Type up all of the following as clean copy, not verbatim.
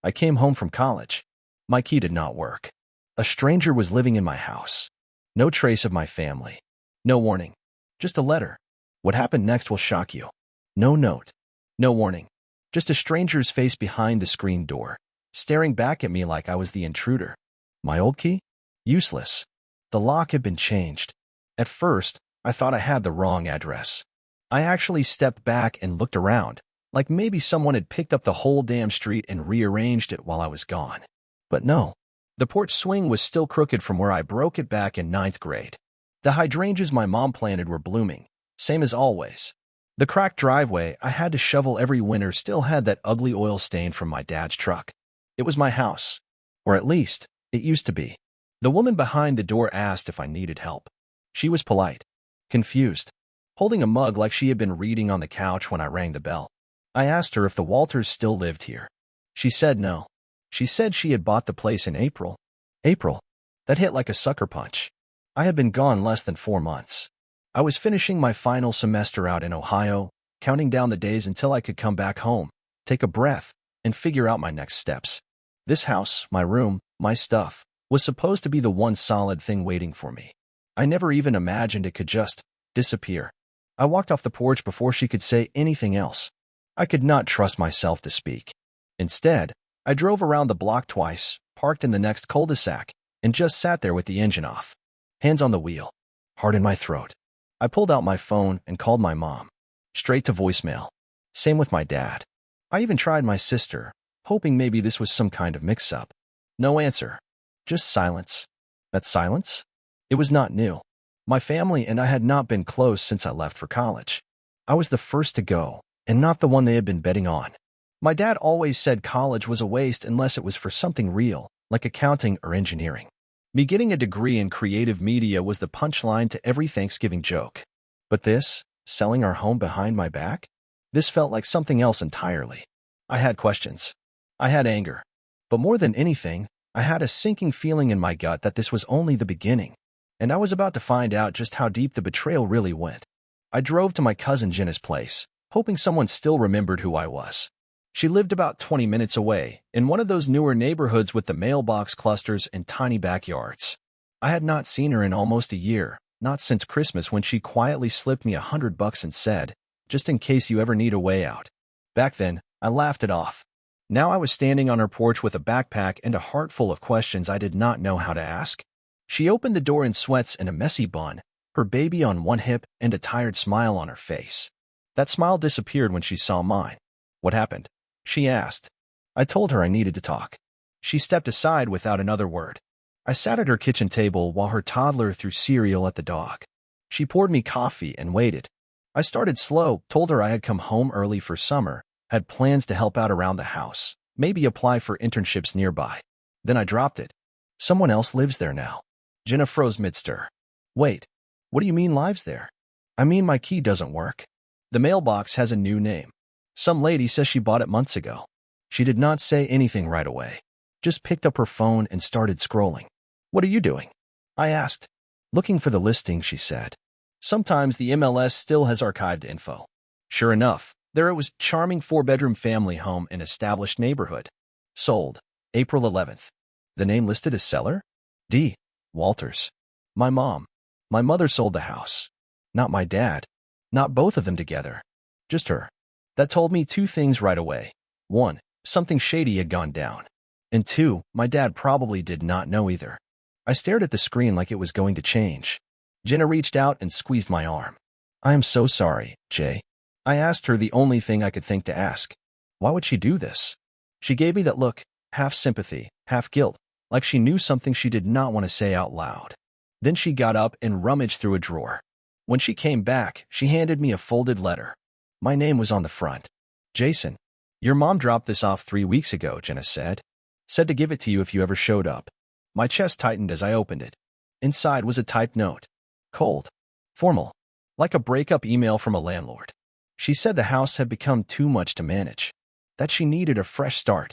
I came home from college. My key did not work. A stranger was living in my house. No trace of my family. No warning. Just a letter. What happened next will shock you. No note. No warning. Just a stranger's face behind the screen door, staring back at me like I was the intruder. My old key? Useless. The lock had been changed. At first, I thought I had the wrong address. I actually stepped back and looked around, like maybe someone had picked up the whole damn street and rearranged it while I was gone. But no. The porch swing was still crooked from where I broke it back in ninth grade. The hydrangeas my mom planted were blooming, same as always. The cracked driveway I had to shovel every winter still had that ugly oil stain from my dad's truck. It was my house. Or at least, it used to be. The woman behind the door asked if I needed help. She was polite, confused, holding a mug like she had been reading on the couch when I rang the bell. I asked her if the Walters still lived here. She said no. She said she had bought the place in April. April? That hit like a sucker punch. I had been gone less than 4 months. I was finishing my final semester out in Ohio, counting down the days until I could come back home, take a breath, and figure out my next steps. This house, my room, my stuff, was supposed to be the one solid thing waiting for me. I never even imagined it could just disappear. I walked off the porch before she could say anything else. I could not trust myself to speak. Instead, I drove around the block twice, parked in the next cul-de-sac, and just sat there with the engine off. Hands on the wheel. Heart in my throat. I pulled out my phone and called my mom. Straight to voicemail. Same with my dad. I even tried my sister, hoping maybe this was some kind of mix-up. No answer. Just silence. That silence? It was not new. My family and I had not been close since I left for college. I was the first to go, and not the one they had been betting on. My dad always said college was a waste unless it was for something real, like accounting or engineering. Me getting a degree in creative media was the punchline to every Thanksgiving joke. But this, selling our home behind my back? This felt like something else entirely. I had questions. I had anger. But more than anything, I had a sinking feeling in my gut that this was only the beginning. And I was about to find out just how deep the betrayal really went. I drove to my cousin Jenna's place, hoping someone still remembered who I was. She lived about 20 minutes away, in one of those newer neighborhoods with the mailbox clusters and tiny backyards. I had not seen her in almost a year, not since Christmas when she quietly slipped me $100 and said, "Just in case you ever need a way out." Back then, I laughed it off. Now I was standing on her porch with a backpack and a heart full of questions I did not know how to ask. She opened the door in sweats and a messy bun, her baby on one hip and a tired smile on her face. That smile disappeared when she saw mine. "What happened?" she asked. I told her I needed to talk. She stepped aside without another word. I sat at her kitchen table while her toddler threw cereal at the dog. She poured me coffee and waited. I started slow, told her I had come home early for summer, had plans to help out around the house, maybe apply for internships nearby. Then I dropped it. "Someone else lives there now." Jenna froze mid-stir. "Wait, what do you mean lives there?" "I mean my key doesn't work. The mailbox has a new name. Some lady says she bought it months ago." She did not say anything right away, just picked up her phone and started scrolling. "What are you doing?" I asked. "Looking for the listing," she said. "Sometimes the MLS still has archived info." Sure enough, there it was, charming 4-bedroom family home in established neighborhood. Sold, April 11th. The name listed as seller? D. Walters. My mom. My mother sold the house. Not my dad. Not both of them together. Just her. That told me 2 things right away. 1, something shady had gone down. And 2, my dad probably did not know either. I stared at the screen like it was going to change. Jenna reached out and squeezed my arm. "I am so sorry, Jay." I asked her the only thing I could think to ask. Why would she do this? She gave me that look, half sympathy, half guilt, like she knew something she did not want to say out loud. Then she got up and rummaged through a drawer. When she came back, she handed me a folded letter. My name was on the front. "Jason, your mom dropped this off 3 weeks ago," Jenna said. "Said to give it to you if you ever showed up." My chest tightened as I opened it. Inside was a typed note. Cold. Formal. Like a breakup email from a landlord. She said the house had become too much to manage. That she needed a fresh start.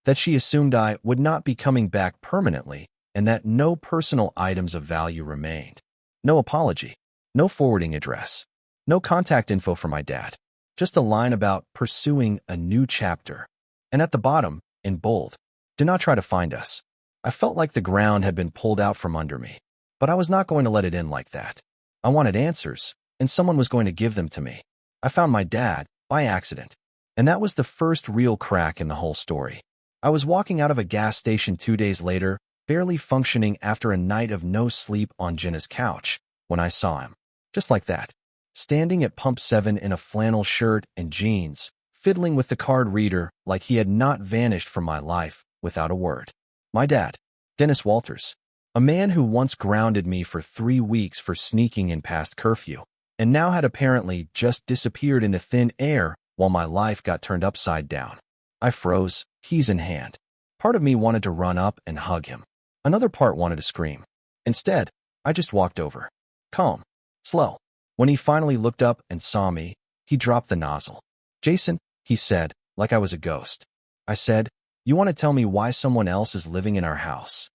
That she assumed I would not be coming back permanently, and that no personal items of value remained. No apology. No forwarding address. No contact info for my dad. Just a line about pursuing a new chapter. And at the bottom, in bold. Do not try to find us. I felt like the ground had been pulled out from under me, but I was not going to let it in like that. I wanted answers, and someone was going to give them to me. I found my dad, by accident, and that was the first real crack in the whole story. I was walking out of a gas station 2 days later, barely functioning after a night of no sleep on Jenna's couch, when I saw him. Just like that. Standing at pump 7 in a flannel shirt and jeans, fiddling with the card reader like he had not vanished from my life without a word. My dad, Dennis Walters, a man who once grounded me for 3 weeks for sneaking in past curfew, and now had apparently just disappeared into thin air while my life got turned upside down. I froze, keys in hand. Part of me wanted to run up and hug him. Another part wanted to scream. Instead, I just walked over. Calm. Slow. When he finally looked up and saw me, he dropped the nozzle. Jason, he said, like I was a ghost. I said, you want to tell me why someone else is living in our house?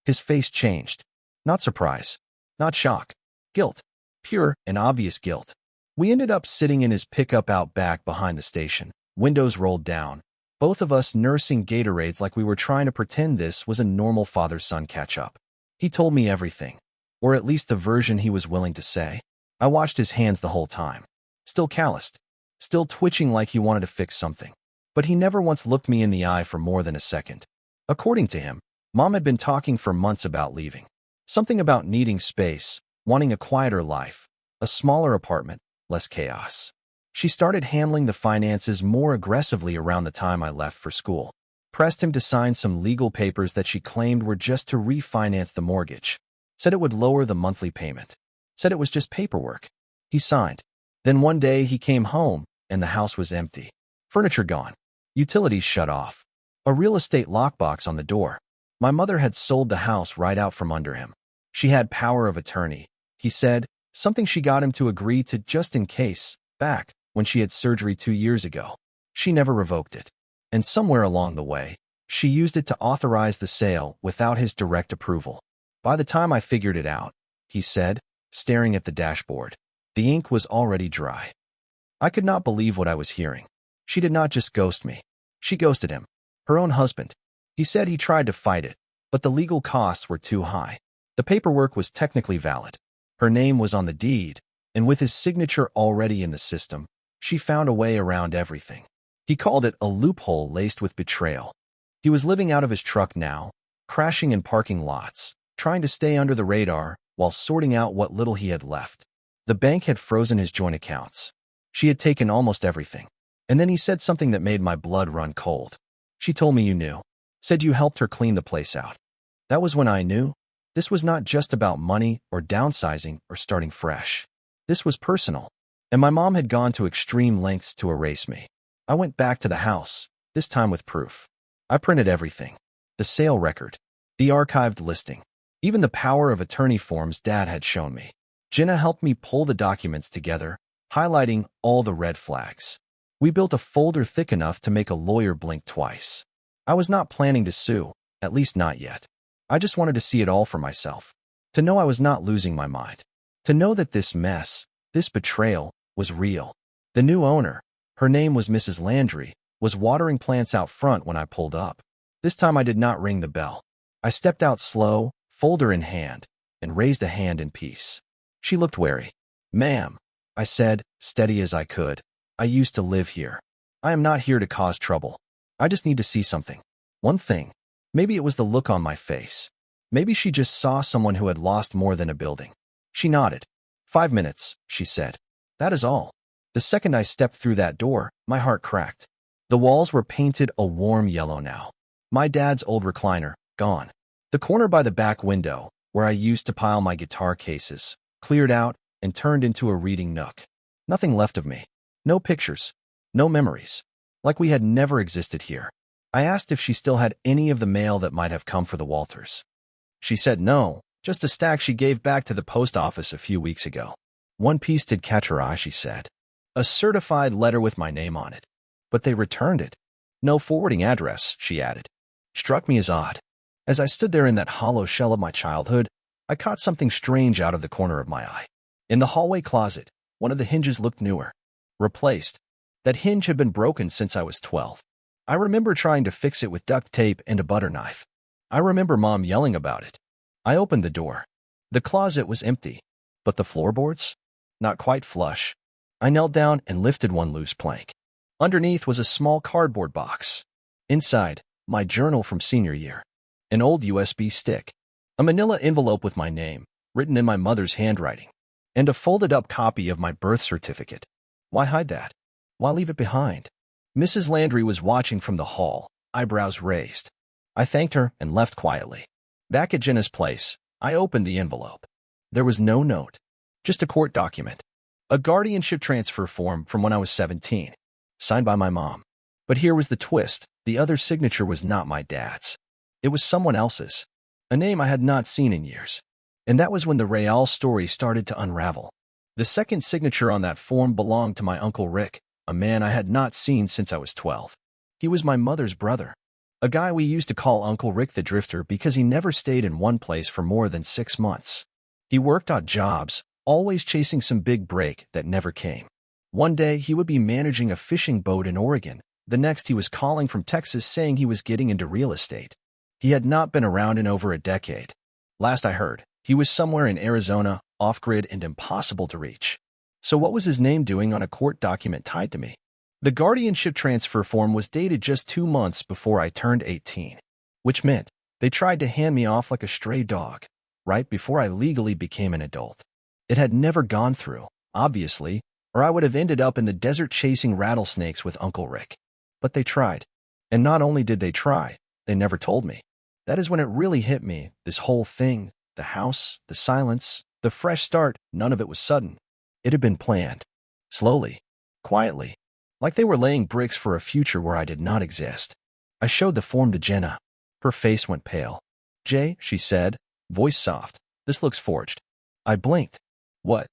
His face changed. Not surprise. Not shock. Guilt. Pure and obvious guilt. We ended up sitting in his pickup out back behind the station, windows rolled down, both of us nursing Gatorades like we were trying to pretend this was a normal father-son catch-up. He told me everything, or at least the version he was willing to say. I watched his hands the whole time, still calloused, still twitching like he wanted to fix something. But he never once looked me in the eye for more than a second. According to him, Mom had been talking for months about leaving. Something about needing space, wanting a quieter life, a smaller apartment, less chaos. She started handling the finances more aggressively around the time I left for school. Pressed him to sign some legal papers that she claimed were just to refinance the mortgage. Said it would lower the monthly payment. Said it was just paperwork. He signed. Then one day he came home, and the house was empty. Furniture gone. Utilities shut off. A real estate lockbox on the door. My mother had sold the house right out from under him. She had power of attorney, he said, something she got him to agree to just in case, back when she had surgery 2 years ago. She never revoked it. And somewhere along the way, she used it to authorize the sale without his direct approval. By the time I figured it out, he said, staring at the dashboard, the ink was already dry. I could not believe what I was hearing. She did not just ghost me. She ghosted him. Her own husband. He said he tried to fight it, but the legal costs were too high. The paperwork was technically valid. Her name was on the deed, and with his signature already in the system, she found a way around everything. He called it a loophole laced with betrayal. He was living out of his truck now, crashing in parking lots, trying to stay under the radar while sorting out what little he had left. The bank had frozen his joint accounts. She had taken almost everything. And then he said something that made my blood run cold. She told me you knew. Said you helped her clean the place out. That was when I knew. This was not just about money or downsizing or starting fresh. This was personal. And my mom had gone to extreme lengths to erase me. I went back to the house, this time with proof. I printed everything. The sale record. The archived listing. Even the power of attorney forms Dad had shown me. Jenna helped me pull the documents together, highlighting all the red flags. We built a folder thick enough to make a lawyer blink twice. I was not planning to sue, at least not yet. I just wanted to see it all for myself. To know I was not losing my mind. To know that this mess, this betrayal, was real. The new owner, her name was Mrs. Landry, was watering plants out front when I pulled up. This time I did not ring the bell. I stepped out slow, folder in hand, and raised a hand in peace. She looked wary. Ma'am, I said, steady as I could. I used to live here. I am not here to cause trouble. I just need to see something. One thing. Maybe it was the look on my face. Maybe she just saw someone who had lost more than a building. She nodded. 5 minutes, she said. That is all. The second I stepped through that door, my heart cracked. The walls were painted a warm yellow now. My dad's old recliner, gone. The corner by the back window, where I used to pile my guitar cases, cleared out and turned into a reading nook. Nothing left of me. No pictures. No memories. Like we had never existed here. I asked if she still had any of the mail that might have come for the Walters. She said no, just a stack she gave back to the post office a few weeks ago. One piece did catch her eye, she said. A certified letter with my name on it. But they returned it. No forwarding address, she added. Struck me as odd. As I stood there in that hollow shell of my childhood, I caught something strange out of the corner of my eye. In the hallway closet, one of the hinges looked newer. Replaced. That hinge had been broken since I was 12. I remember trying to fix it with duct tape and a butter knife. I remember Mom yelling about it. I opened the door. The closet was empty, but the floorboards? Not quite flush. I knelt down and lifted one loose plank. Underneath was a small cardboard box. Inside, my journal from senior year. An old USB stick. A manila envelope with my name, written in my mother's handwriting. And a folded-up copy of my birth certificate. Why hide that? Why leave it behind? Mrs. Landry was watching from the hall, eyebrows raised. I thanked her and left quietly. Back at Jenna's place, I opened the envelope. There was no note, just a court document. A guardianship transfer form from when I was 17, signed by my mom. But here was the twist. The other signature was not my dad's. It was someone else's, a name I had not seen in years. And that was when the Real story started to unravel. The second signature on that form belonged to my Uncle Rick, a man I had not seen since I was 12. He was my mother's brother, a guy we used to call Uncle Rick the Drifter because he never stayed in one place for more than 6 months. He worked odd jobs, always chasing some big break that never came. One day, he would be managing a fishing boat in Oregon. The next, he was calling from Texas saying he was getting into real estate. He had not been around in over a decade. Last I heard, he was somewhere in Arizona, off-grid and impossible to reach. So what was his name doing on a court document tied to me? The guardianship transfer form was dated just 2 months before I turned 18, which meant they tried to hand me off like a stray dog, right before I legally became an adult. It had never gone through, obviously, or I would have ended up in the desert chasing rattlesnakes with Uncle Rick. But they tried. And not only did they try, they never told me. That is when it really hit me, this whole thing, the house, the silence, the fresh start, none of it was sudden. It had been planned. Slowly. Quietly. Like they were laying bricks for a future where I did not exist. I showed the form to Jenna. Her face went pale. "Jay," she said, voice soft, "this looks forged." I blinked. "What?"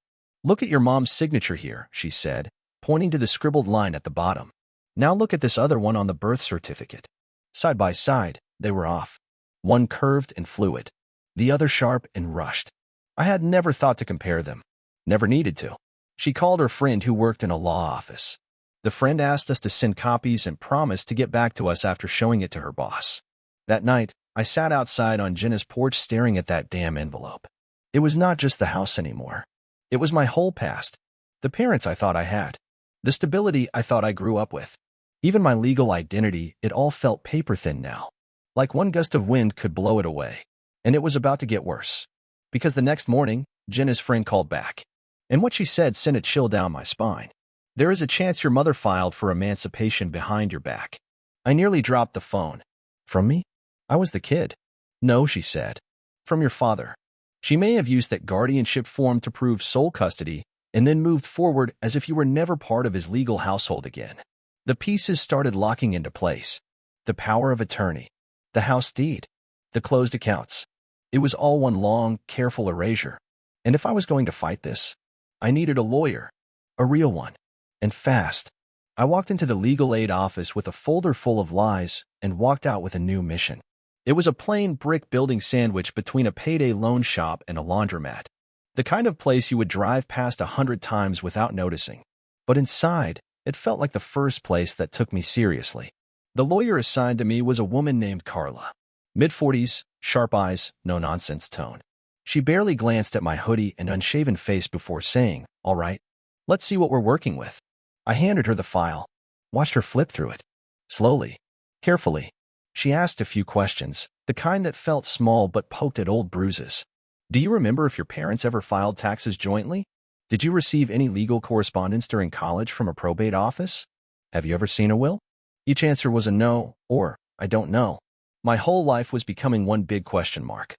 "Look at your mom's signature here," she said, pointing to the scribbled line at the bottom. "Now look at this other one on the birth certificate." Side by side, they were off. One curved and fluid, the other sharp and rushed. I had never thought to compare them. Never needed to. She called her friend who worked in a law office. The friend asked us to send copies and promised to get back to us after showing it to her boss. That night, I sat outside on Jenna's porch staring at that damn envelope. It was not just the house anymore. It was my whole past. The parents I thought I had. The stability I thought I grew up with. Even my legal identity, it all felt paper-thin now. Like one gust of wind could blow it away. And it was about to get worse. Because the next morning, Jenna's friend called back. And what she said sent a chill down my spine. "There is a chance your mother filed for emancipation behind your back." I nearly dropped the phone. "From me? I was the kid." "No," she said. "From your father. She may have used that guardianship form to prove sole custody and then moved forward as if you were never part of his legal household again." The pieces started locking into place. The power of attorney. The house deed. The closed accounts. It was all one long, careful erasure. And if I was going to fight this, I needed a lawyer. A real one. And fast. I walked into the legal aid office with a folder full of lies and walked out with a new mission. It was a plain brick building sandwich between a payday loan shop and a laundromat. The kind of place you would drive past 100 times without noticing. But inside, it felt like the first place that took me seriously. The lawyer assigned to me was a woman named Carla. Mid-40s, sharp eyes, no-nonsense tone. She barely glanced at my hoodie and unshaven face before saying, "All right, let's see what we're working with." I handed her the file, watched her flip through it. Slowly, carefully. She asked a few questions, the kind that felt small but poked at old bruises. "Do you remember if your parents ever filed taxes jointly? Did you receive any legal correspondence during college from a probate office? Have you ever seen a will?" Each answer was a no, or "I don't know." My whole life was becoming one big question mark.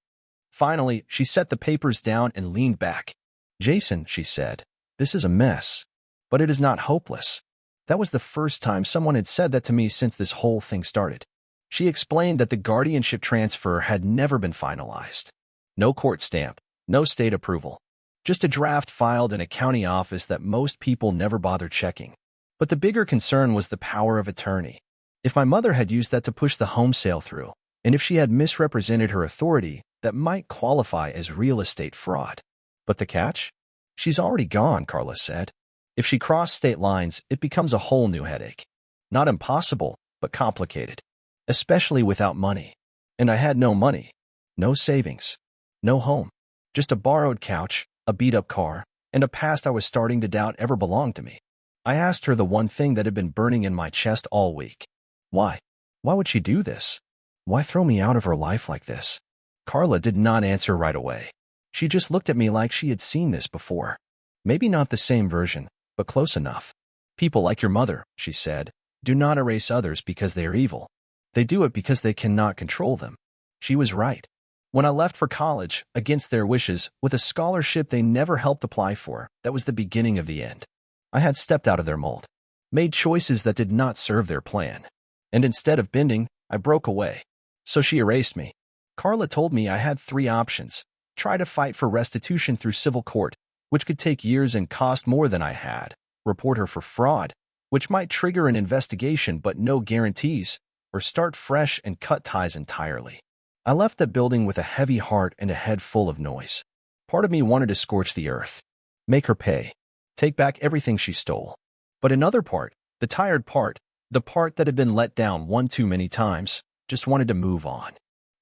Finally, she set the papers down and leaned back. "Jason," she said, "this is a mess, but it is not hopeless." That was the first time someone had said that to me since this whole thing started. She explained that the guardianship transfer had never been finalized. No court stamp, no state approval. Just a draft filed in a county office that most people never bothered checking. But the bigger concern was the power of attorney. If my mother had used that to push the home sale through, and if she had misrepresented her authority, that might qualify as real estate fraud. But the catch? "She's already gone," Carla said. "If she crossed state lines, it becomes a whole new headache. Not impossible, but complicated, especially without money. And I had no money, no savings, no home, just a borrowed couch, a beat-up car, and a past I was starting to doubt ever belonged to me. I asked her the one thing that had been burning in my chest all week. Why? Why would she do this? Why throw me out of her life like this? Carla did not answer right away. She just looked at me like she had seen this before. Maybe not the same version, but close enough. People like your mother, she said, do not erase others because they are evil. They do it because they cannot control them. She was right. When I left for college, against their wishes, with a scholarship they never helped apply for, that was the beginning of the end. I had stepped out of their mold, made choices that did not serve their plan. And instead of bending, I broke away. So she erased me. Carla told me I had 3 options. Try to fight for restitution through civil court, which could take years and cost more than I had. Report her for fraud, which might trigger an investigation but no guarantees, or start fresh and cut ties entirely. I left that building with a heavy heart and a head full of noise. Part of me wanted to scorch the earth, make her pay, take back everything she stole. But another part, the tired part, the part that had been let down one too many times, just wanted to move on.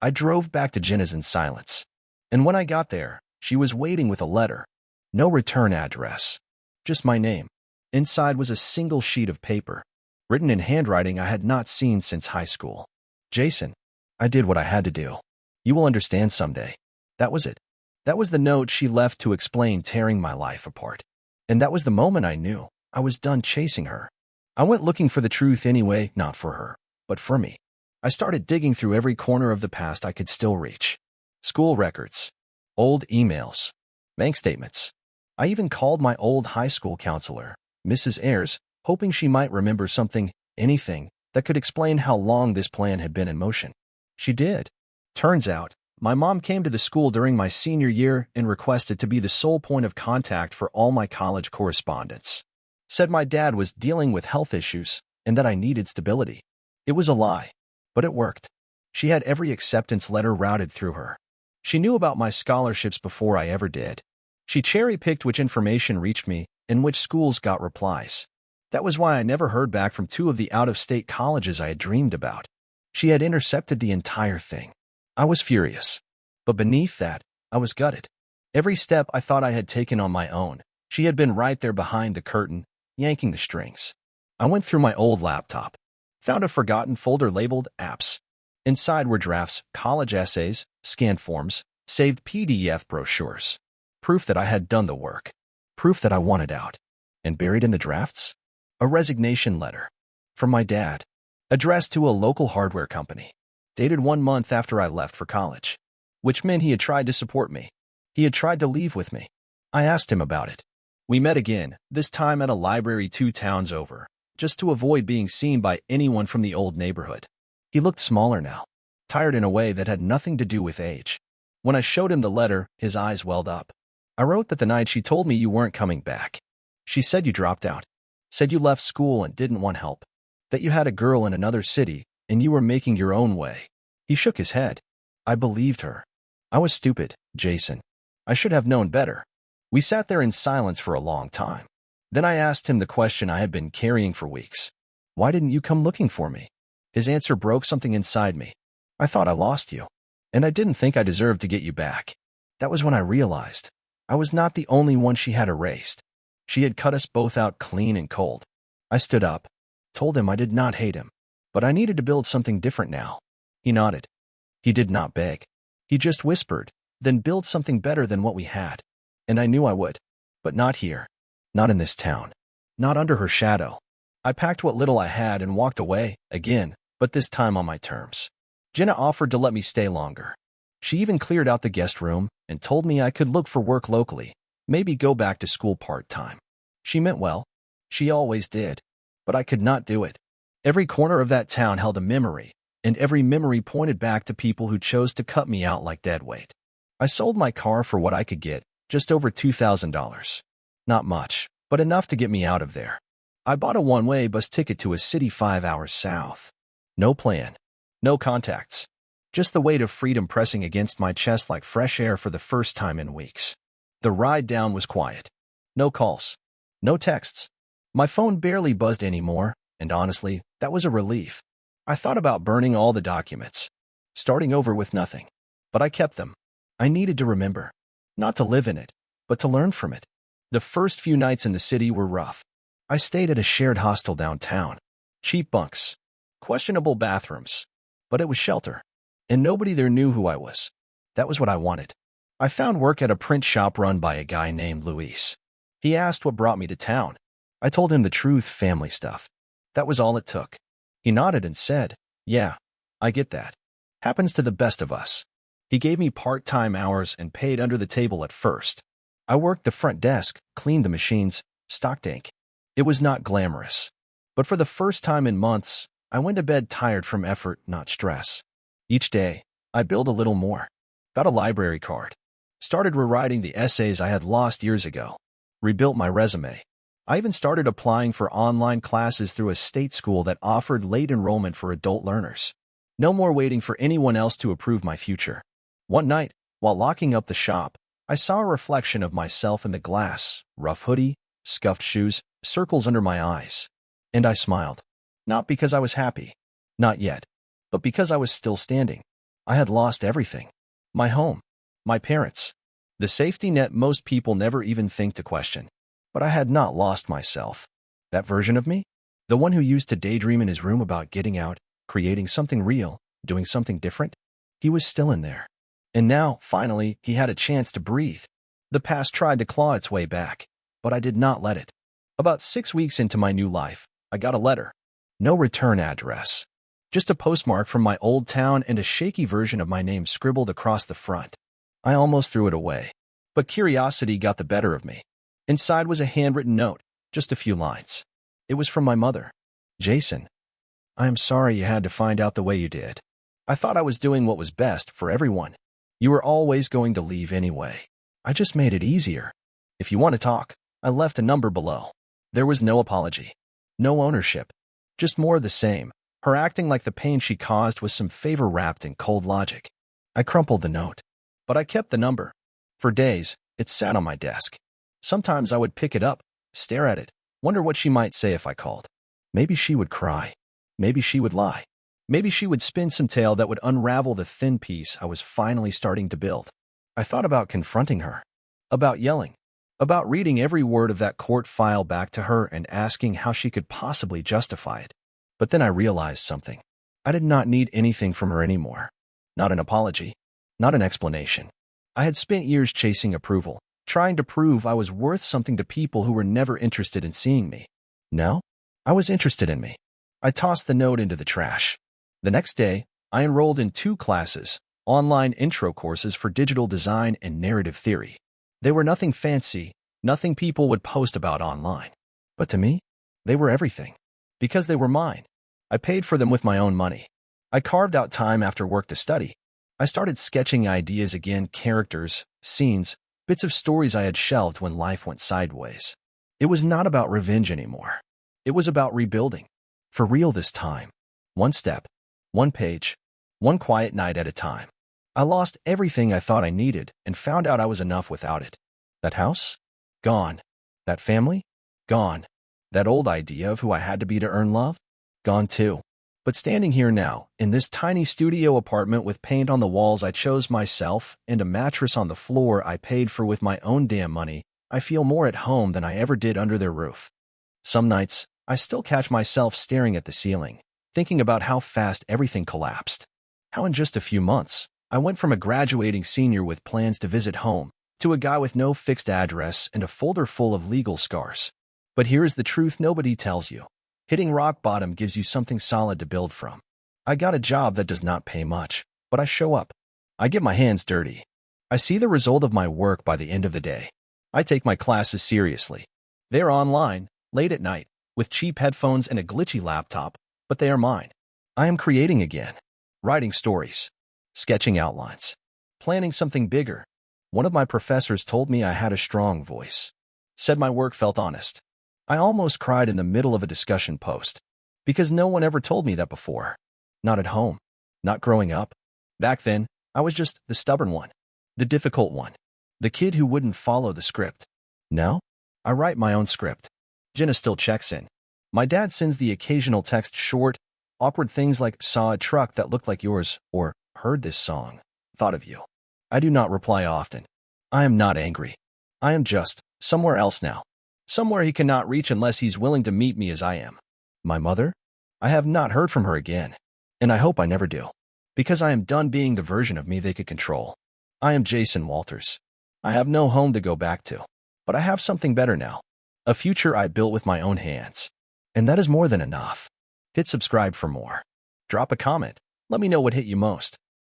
I drove back to Jenna's in silence. And when I got there, she was waiting with a letter. No return address. Just my name. Inside was a single sheet of paper, written in handwriting I had not seen since high school. Jason, I did what I had to do. You will understand someday. That was it. That was the note she left to explain tearing my life apart. And that was the moment I knew I was done chasing her. I went looking for the truth anyway, not for her, but for me. I started digging through every corner of the past I could still reach. School records, old emails, bank statements. I even called my old high school counselor, Mrs. Ayres, hoping she might remember something, anything, that could explain how long this plan had been in motion. She did. Turns out, my mom came to the school during my senior year and requested to be the sole point of contact for all my college correspondence. Said my dad was dealing with health issues and that I needed stability. It was a lie, but it worked. She had every acceptance letter routed through her. She knew about my scholarships before I ever did. She cherry-picked which information reached me and which schools got replies. That was why I never heard back from 2 of the out-of-state colleges I had dreamed about. She had intercepted the entire thing. I was furious. But beneath that, I was gutted. Every step I thought I had taken on my own, she had been right there behind the curtain, yanking the strings. I went through my old laptop, found a forgotten folder labeled Apps. Inside were drafts, college essays, scanned forms, saved PDF brochures. Proof that I had done the work. Proof that I wanted out. And buried in the drafts? A resignation letter. From my dad. Addressed to a local hardware company. Dated 1 month after I left for college. Which meant he had tried to support me. He had tried to leave with me. I asked him about it. We met again, this time at a library 2 towns over, just to avoid being seen by anyone from the old neighborhood. He looked smaller now, tired in a way that had nothing to do with age. When I showed him the letter, his eyes welled up. I wrote that the night she told me you weren't coming back. She said you dropped out. Said you left school and didn't want help. That you had a girl in another city and you were making your own way. He shook his head. I believed her. I was stupid, Jason. I should have known better. We sat there in silence for a long time. Then I asked him the question I had been carrying for weeks. Why didn't you come looking for me? His answer broke something inside me. I thought I lost you. And I didn't think I deserved to get you back. That was when I realized I was not the only one she had erased. She had cut us both out clean and cold. I stood up, told him I did not hate him, but I needed to build something different now. He nodded. He did not beg. He just whispered, then build something better than what we had. And I knew I would. But not here. Not in this town. Not under her shadow. I packed what little I had and walked away, again, but this time on my terms. Jenna offered to let me stay longer. She even cleared out the guest room and told me I could look for work locally, maybe go back to school part-time. She meant well. She always did. But I could not do it. Every corner of that town held a memory, and every memory pointed back to people who chose to cut me out like deadweight. I sold my car for what I could get, just over $2,000. Not much, but enough to get me out of there. I bought a one-way bus ticket to a city 5 hours south. No plan. No contacts. Just the weight of freedom pressing against my chest like fresh air for the first time in weeks. The ride down was quiet. No calls. No texts. My phone barely buzzed anymore, and honestly, that was a relief. I thought about burning all the documents, starting over with nothing. But I kept them. I needed to remember. Not to live in it, but to learn from it. The first few nights in the city were rough. I stayed at a shared hostel downtown. Cheap bunks. Questionable bathrooms. But it was shelter. And nobody there knew who I was. That was what I wanted. I found work at a print shop run by a guy named Luis. He asked what brought me to town. I told him the truth, family stuff. That was all it took. He nodded and said, "Yeah, I get that. Happens to the best of us." He gave me part-time hours and paid under the table at first. I worked the front desk, cleaned the machines, stocked ink. It was not glamorous. But for the first time in months, I went to bed tired from effort, not stress. Each day, I built a little more. Got a library card. Started rewriting the essays I had lost years ago. Rebuilt my resume. I even started applying for online classes through a state school that offered late enrollment for adult learners. No more waiting for anyone else to approve my future. One night, while locking up the shop, I saw a reflection of myself in the glass, rough hoodie, scuffed shoes, circles under my eyes. And I smiled. Not because I was happy. Not yet. But because I was still standing. I had lost everything. My home. My parents. The safety net most people never even think to question. But I had not lost myself. That version of me? The one who used to daydream in his room about getting out, creating something real, doing something different? He was still in there. And now, finally, he had a chance to breathe. The past tried to claw its way back, but I did not let it. About 6 weeks into my new life, I got a letter. No return address. Just a postmark from my old town and a shaky version of my name scribbled across the front. I almost threw it away. But curiosity got the better of me. Inside was a handwritten note, just a few lines. It was from my mother. "Jason, I am sorry you had to find out the way you did. I thought I was doing what was best for everyone. You were always going to leave anyway. I just made it easier. If you want to talk," I left a number below. There was no apology. No ownership. Just more of the same. Her acting like the pain she caused was some favor wrapped in cold logic. I crumpled the note. But I kept the number. For days, it sat on my desk. Sometimes I would pick it up, stare at it, wonder what she might say if I called. Maybe she would cry. Maybe she would lie. Maybe she would spin some tale that would unravel the thin piece I was finally starting to build. I thought about confronting her, about yelling, about reading every word of that court file back to her and asking how she could possibly justify it. But then I realized something. I did not need anything from her anymore. Not an apology. Not an explanation. I had spent years chasing approval, trying to prove I was worth something to people who were never interested in seeing me. Now, I was interested in me. I tossed the note into the trash. The next day, I enrolled in 2 classes, online intro courses for digital design and narrative theory. They were nothing fancy, nothing people would post about online. But to me, they were everything. Because they were mine. I paid for them with my own money. I carved out time after work to study. I started sketching ideas again, characters, scenes, bits of stories I had shelved when life went sideways. It was not about revenge anymore. It was about rebuilding. For real this time. One step, one page, one quiet night at a time. I lost everything I thought I needed and found out I was enough without it. That house? Gone. That family? Gone. That old idea of who I had to be to earn love? Gone too. But standing here now, in this tiny studio apartment with paint on the walls I chose myself and a mattress on the floor I paid for with my own damn money, I feel more at home than I ever did under their roof. Some nights, I still catch myself staring at the ceiling, thinking about how fast everything collapsed. How in just a few months, I went from a graduating senior with plans to visit home to a guy with no fixed address and a folder full of legal scars. But here is the truth nobody tells you. Hitting rock bottom gives you something solid to build from. I got a job that does not pay much, but I show up. I get my hands dirty. I see the result of my work by the end of the day. I take my classes seriously. They are online, late at night, with cheap headphones and a glitchy laptop, but they are mine. I am creating again. Writing stories. Sketching outlines. Planning something bigger. One of my professors told me I had a strong voice. Said my work felt honest. I almost cried in the middle of a discussion post. Because no one ever told me that before. Not at home. Not growing up. Back then, I was just the stubborn one. The difficult one. The kid who wouldn't follow the script. Now, I write my own script. Jenna still checks in. My dad sends the occasional text short, Awkward things like saw a truck that looked like yours or heard this song, thought of you. I do not reply often. I am not angry. I am just somewhere else now. Somewhere he cannot reach unless he's willing to meet me as I am. My mother? I have not heard from her again, and I hope I never do, because I am done being the version of me they could control. I am Jason Walters. I have no home to go back to, but I have something better now, a future I built with my own hands, and that is more than enough. Hit subscribe for more. Drop a comment. Let me know what hit you most.